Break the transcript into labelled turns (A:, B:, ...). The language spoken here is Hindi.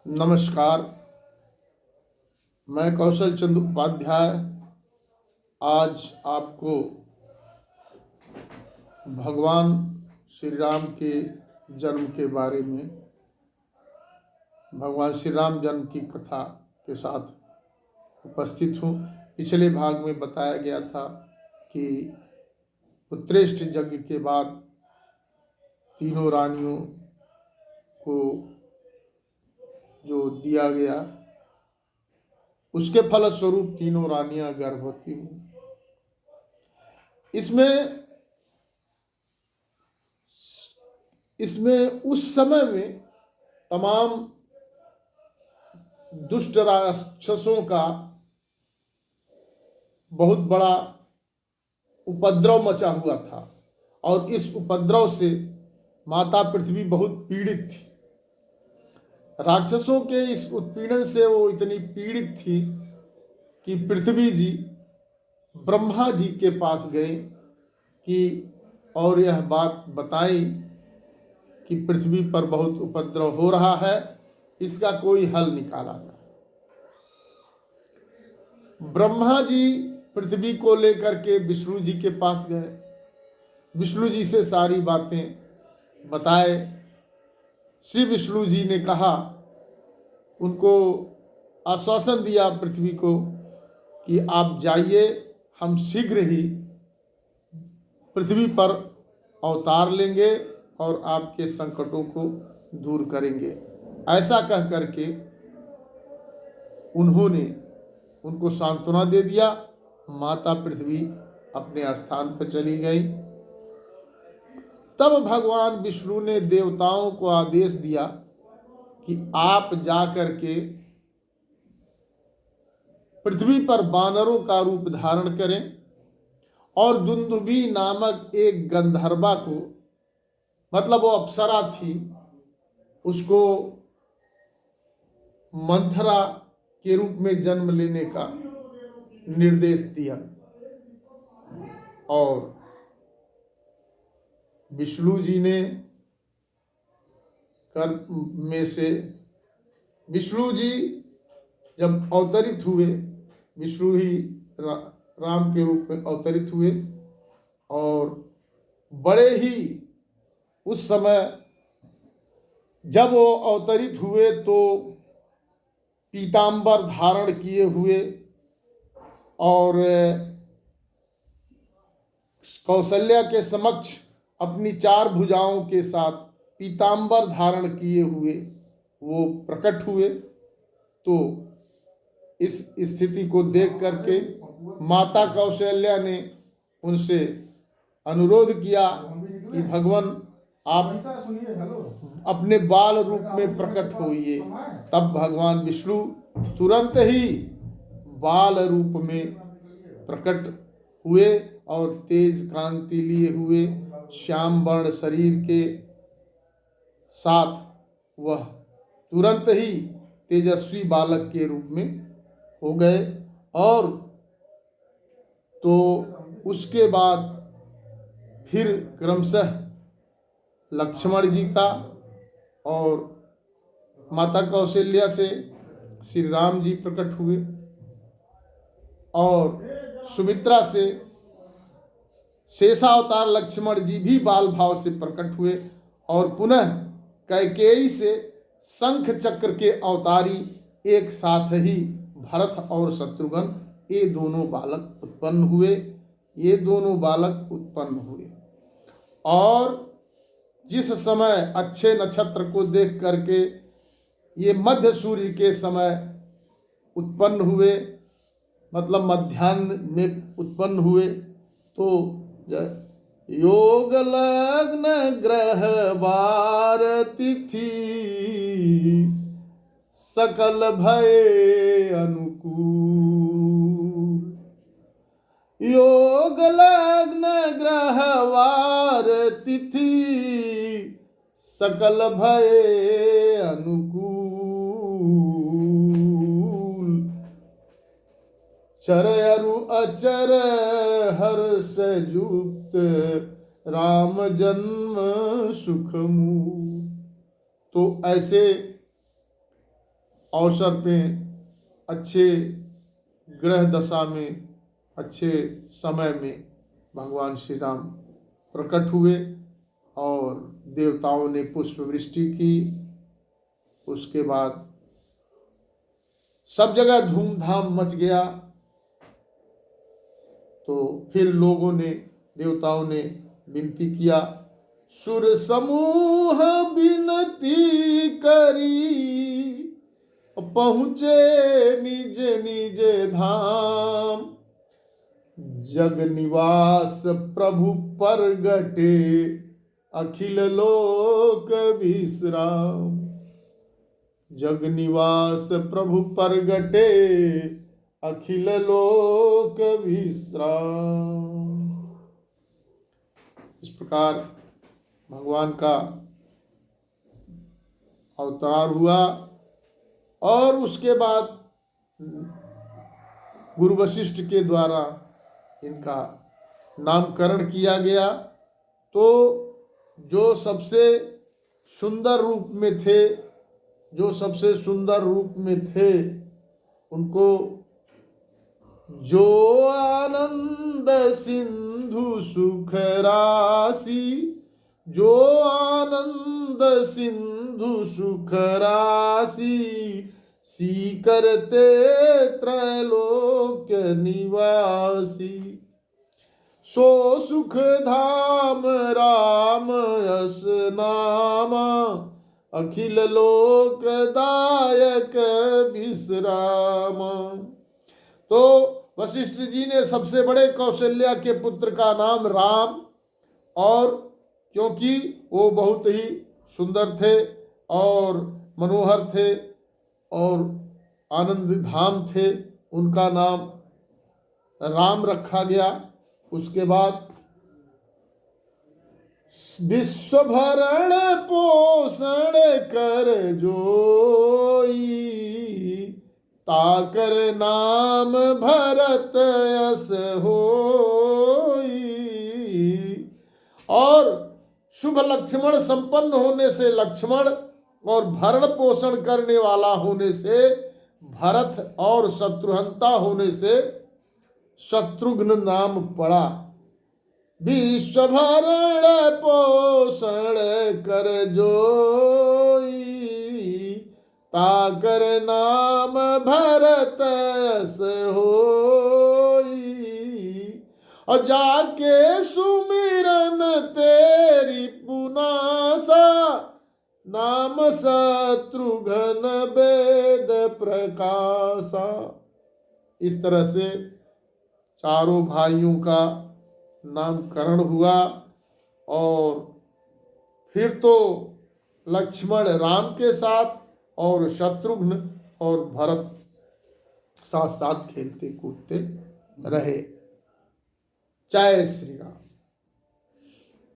A: नमस्कार। मैं कौशल चंद उपाध्याय आज आपको भगवान श्री राम के जन्म के बारे में, भगवान श्री राम जन्म की कथा के साथ उपस्थित हूँ। पिछले भाग में बताया गया था कि उत्कृष्ट यज्ञ के बाद तीनों रानियों को जो दिया गया, उसके फलस्वरूप तीनों रानियां गर्भवती हुई। इसमें उस समय में तमाम दुष्ट राक्षसों का बहुत बड़ा उपद्रव मचा हुआ था और इस उपद्रव से माता पृथ्वी बहुत पीड़ित थी। राक्षसों के इस उत्पीड़न से वो इतनी पीड़ित थी कि पृथ्वी जी ब्रह्मा जी के पास गए कि और यह बात बताई कि पृथ्वी पर बहुत उपद्रव हो रहा है, इसका कोई हल निकाला जाए। ब्रह्मा जी पृथ्वी को लेकर के विष्णु जी के पास गए, विष्णु जी से सारी बातें बताए। श्री विष्णु जी ने कहा, उनको आश्वासन दिया पृथ्वी को कि आप जाइए, हम शीघ्र ही पृथ्वी पर अवतार लेंगे और आपके संकटों को दूर करेंगे। ऐसा कह करके उन्होंने उनको सांत्वना दे दिया। माता पृथ्वी अपने स्थान पर चली गई। तब भगवान विष्णु ने देवताओं को आदेश दिया कि आप जाकर के पृथ्वी पर वानरों का रूप धारण करें और दुंदुभी नामक एक गंधर्वा को, मतलब वो अप्सरा थी, उसको मंथरा के रूप में जन्म लेने का निर्देश दिया। और विष्णु जी ने में से विष्णु जी जब अवतरित हुए, विष्णु ही राम के रूप में अवतरित हुए और बड़े ही उस समय जब वो अवतरित हुए तो पीतांबर धारण किए हुए और कौशल्या के समक्ष अपनी 4 भुजाओं के साथ पीतांबर धारण किए हुए वो प्रकट हुए। तो इस स्थिति को देख करके माता कौशल्या ने उनसे अनुरोध किया कि भगवान आप अपने बाल रूप में प्रकट होइए। तब भगवान विष्णु तुरंत ही बाल रूप में प्रकट हुए और तेज कांति लिए हुए श्याम वर्ण शरीर के साथ वह तुरंत ही तेजस्वी बालक के रूप में हो गए। और तो उसके बाद फिर क्रमशः लक्ष्मण जी का और माता कौशल्या से श्री राम जी प्रकट हुए और सुमित्रा से शेषावतार लक्ष्मण जी भी बाल भाव से प्रकट हुए और पुनः कैकेयी से शंख चक्र के अवतारी एक साथ ही भरत और शत्रुघ्न ये दोनों बालक उत्पन्न हुए। और जिस समय अच्छे नक्षत्र को देख करके ये मध्य सूर्य के समय उत्पन्न हुए, मतलब मध्याह्न में उत्पन्न हुए, तो योग लग्न ग्रह वार तिथि सकल भय अनुकूल। योग लग्न ग्रह वार तिथि सकल भय अनुकूल। चर अरु अचर हर्ष युक्त राम जन्म सुखमूल। तो ऐसे अवसर पे अच्छे ग्रह दशा में, अच्छे समय में भगवान श्री राम प्रकट हुए और देवताओं ने पुष्प वृष्टि की। उसके बाद सब जगह धूमधाम मच गया। तो फिर लोगों ने, देवताओं ने विनती किया, सुर समूह विनती करी, पहुँचे निज निज धाम। जग निवास प्रभु परगटे, अखिल लोक विश्राम। जग निवास प्रभु परगटे, अखिल लोक विश्राम। इस प्रकार भगवान का अवतार हुआ और उसके बाद गुरु वशिष्ठ के द्वारा इनका नामकरण किया गया। तो जो सबसे सुंदर रूप में थे, जो सबसे सुंदर रूप में थे, उनको जो आनंद सिंधु सुख राशि, जो आनंद सिंधु सुख राशि, सी करते त्रैलोक्य निवासी। सो सुख धाम राम यस नामा, अखिल लोक दायक विश्राम। तो वशिष्ठ जी ने सबसे बड़े कौशल्या के पुत्र का नाम राम, और क्योंकि वो बहुत ही सुंदर थे और मनोहर थे और आनंद धाम थे, उनका नाम राम रखा गया। उसके बाद विश्व भरण पोषण कर जोई, ताकर नाम भरत यस होई। और शुभ लक्ष्मण संपन्न होने से लक्ष्मण, और भरण पोषण करने वाला होने से भरत, और शत्रुहंता होने से शत्रुघ्न नाम पड़ा। विश्व भरण पोषण कर जोई, ताकर नाम भरत यस होई। और जाके सुमिरन तेरी पुनासा, नाम शत्रुघ्न वेद प्रकाशा। इस तरह से चारों भाइयों का नामकरण हुआ। और फिर तो लक्ष्मण राम के साथ और शत्रुघ्न और भरत साथ साथ खेलते कूदते रहे। जय श्री राम।